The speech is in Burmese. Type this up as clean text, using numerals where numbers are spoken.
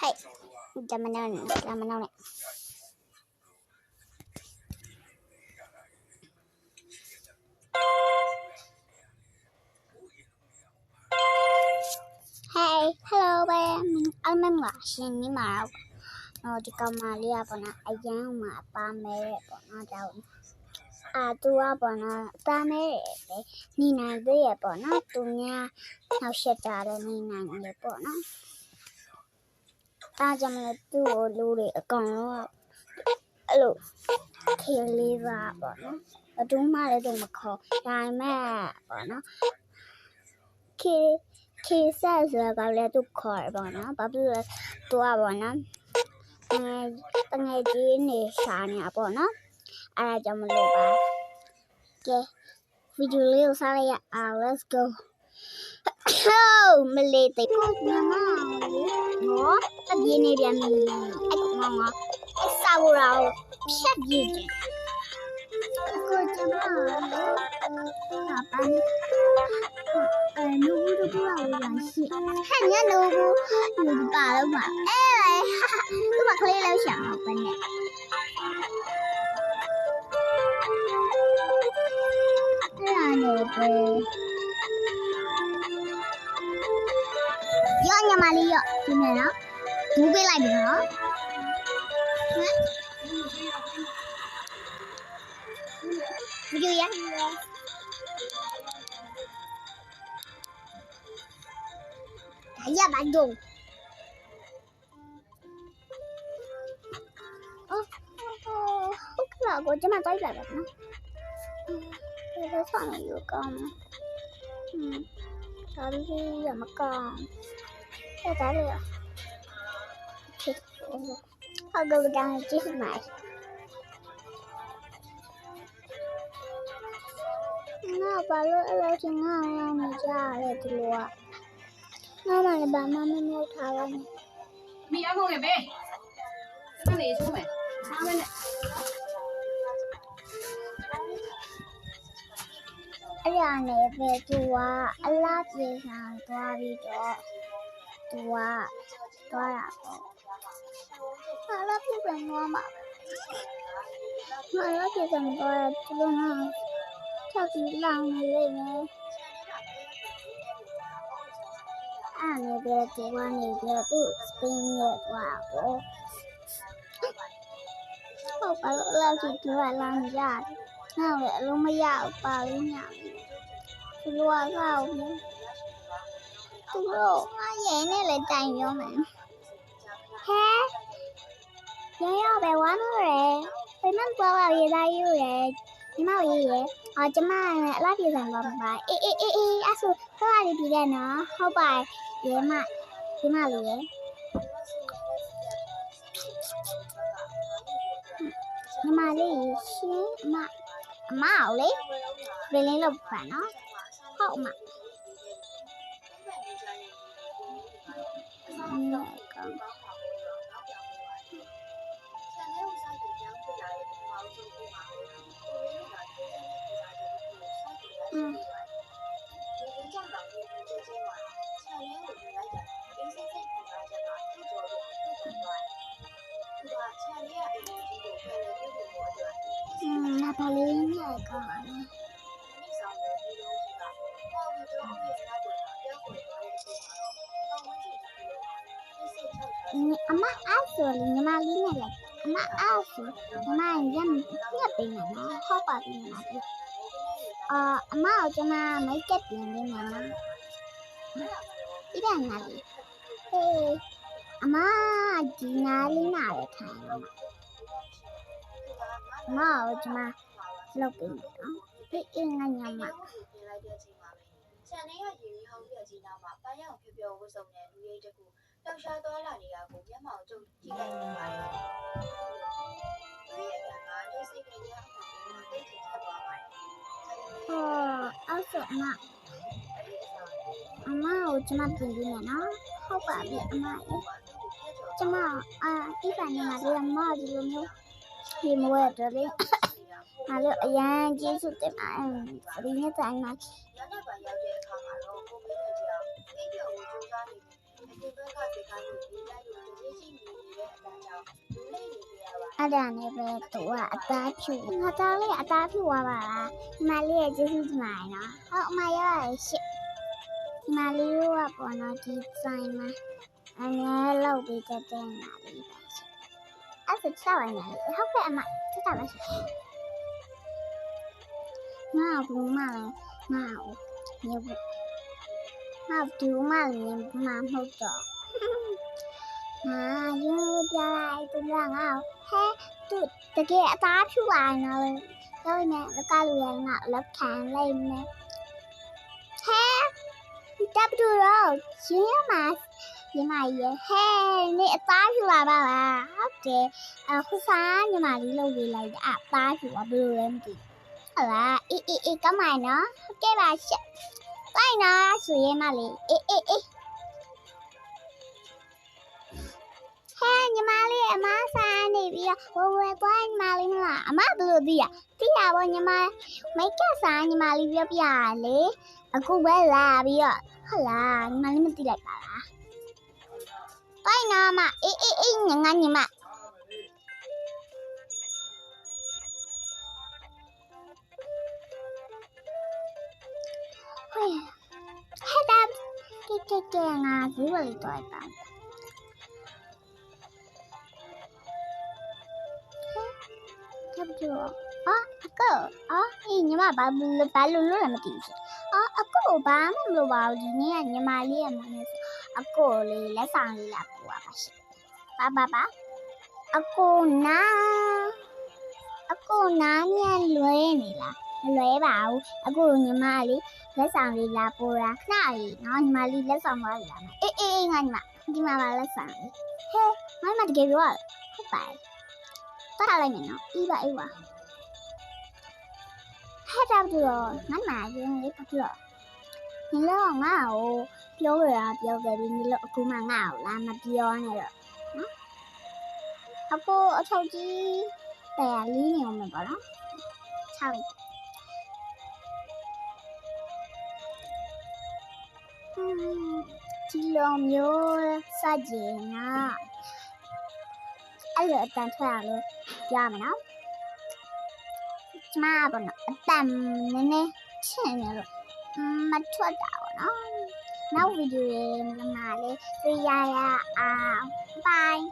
Hey, Jamanone. Hey, hello, I'm watching you now. No, to come Malia Bona, a young ma, Pamere, Bona down. Do up on a Pamere, Nina, the Bona, Dunia, now shut out a Nina, the Bona. I just do Luri, a gone. Hello, Kiliva Bona. A Duma, the call. I'm mad, Bona. Ki says about little car, Bona, Babu, to our Bona. Tengah ini shani apa no? Ada jam lupa. Okay, video saya. Let's go. Oh, melete. Oh, tadi ini dia ni. Aku mama. Saburau. Siap je. Aku cuma. Apa ni? Nubu tu pula orang si. Hanya nubu baru mah. Tu mak kali lau siang apa ni? Yo nyamali yo, gimana? Tunggu lagi no? Video ya? Ya Bandung. Kenapa aku cuma tahu lah kan? Kita sana juga. Tadi ya makan. Tadi ya. Agak udah cis mai. Nah, kalau tinggal yang meja di luar. Mama ni mama mau tahu ni. Mi amo ke be? Mana ni semua? Mana ni? Ada ni be tua, Allah biasa tua video, tua apa? Allah biasa mama. Allah biasa tua tu na, tapi lang ni le. Ni be tua ni be tu spring ni tua apa? Oh, kalau Allah tua lang ya. Nào vậy luôn mới dạo vào đi nhậu Lua vào nữa Lua vậy này lại chạy vô mà Hả? Vậy đó bé quá nữa rồi Bé mất qua vào gì đây rồi Nhưng mà gì vậy? Chứ mà lát gì thành vòng bài Á xu Có ai đi ra nữa Không bài Vậy mà Vậy mà gì vậy? Nhưng mà đi Mà Mau lấy về lấy lục phải nó hậu mà là bà lên rồi còn Amma aso ni mali ni lah. Amma aso, amma yang ni pina na, hopa pina na. Amma cuma mai ket ni na. Tidak nali. Amma dinali na le thai. Amma cuma lopin. Ingat nyama. ဆန်နေရရေကြီးဟောင်းပြကြီးနာမှာပန်းရောင်ဖြူဖြူဝတ်စုံနဲ့လူရိတ်တကူတောက်ရှားသွားလာနေတာကိုမျက်မှောင်ကျုပ်ကြည့်လိုက်နေပါတယ်။သူရဲ့အကလေးစိတ်ကလေးအမှန်ကိုသိချင်ထွက်သွားပါတယ်။ aso amma cuma pilih ni na, hopa bi amma. Cuma ikan ni mari amma dulu ni, di muat dulu. Malu yang Jesus tu rinya tak nak. ညနေပိုင်းရောက်တဲ့အခါမှာတော့ကိုမင်းတို့ကြောင့်အိပ်ပျော်ကိုကြိုးစားနေတယ်။အပြင်ဘက်ကဒေသကိုဒီလိုက်လို့ဒီရှိ အဲ့ဒါနဲ့ပဲသူကအသားဖြူငါသားလေးအသားဖြူသွားပါလားဒီမလေးရဲ့ကျေးဇူးတင်ပါတယ်နော်ဟုတ်အမရရရှစ်ဒီမလေးတို့ကပေါ်တော့ဒီဆိုင်မှာအငယ်လောက်ပြီးတဲ့တဲ့နာလေးပဲရှစ်အဲ့ဒါချက်ဝင်နေလေဟုတ်ကဲ့အမချက်တာပါရှစ်ငါဘူးမလဲငါ့ကိုညဘူးငါဘူးမလဲမမဟုတ်တော့ဟာယူပြလိုက်သူကငါ့ကိုဟဲသူတကယ်အသားဖြူပါနော်လို့နဲ့ကလူရငါလက်ခံလိုက်မယ်ဟဲတပ်တူတော့ရင်းမညီမရဲ့ဟဲနေအသားဖြူပါပါလားဟုတ်တယ်ခုစားညီမလေးလုပ်ပေးလိုက်တာအသားဖြူကဘယ်လိုလဲမသိဟုတ်လားအေးကမိုင်နော်ဟုတ်ကဲ့ပါရှက်လိုက်နော်ဆိုရင်မလေးအေးဟဲညီမလေးအမစားနေပြီးတော့ဝဲသွားညီမလေးမလားအမဘယ်လိုသိရပါညီမမိတ်ကစားညီမလေးပြောပြရလေအခုပဲလာပြီးတော့ဟုတ်လားညီမလေးမသိလိုက်ပါလားလိုက်နော်အမအေးငါညီမဟဲ့ဒါကငါဘူးလေတော့တာတပ်တူအကောညီမဘာလို့လည်းမသိဘူးအကောဘာမှမလုပ်ပါဘူးဒီနေ့ကညီမလေးရဲ့မနေ့အကောလေးလက်ဆောင်လေးလာပို့ပါရှိပါအကောနာမြန်လွဲနေလားမလွဲပါဘူးအကောညီမလေးလက်ဆောင်လေးလာပို့တာခဏလေးနော်ညီမလေးလက်ဆောင်ပါလာမယ်အေးငါညီမဒီမှာပါလက်ဆောင်လေးဟဲ့ငါမတကယ်ပြောဟုတ်ပါတားလိုက်မယ်နော်အေးပါဟဲ့တပ်တူတော့ငါမှရင်းလေးပတ်တော့ညီလောငါ့ကိုပြောရတာပြောခဲ့ပြီးညီလောအခုမှငါ့ကိုလာမပြောနဲ့တော့နော်အခုအထောက်ကြီးတရားလေးနေအောင်ပါနော်6ဒီလိုမျိုးစကြင်နာအဲ့လိုအတန်ထွက်ရလို့ရမယ်နော်ကျမကတော့အတန်နည်းနည်းချင်နေလို့မထွက်တာပေါ့နော်နောက်ဗီဒီယိုလေးမှာလေးတွေ့ရအောင် bye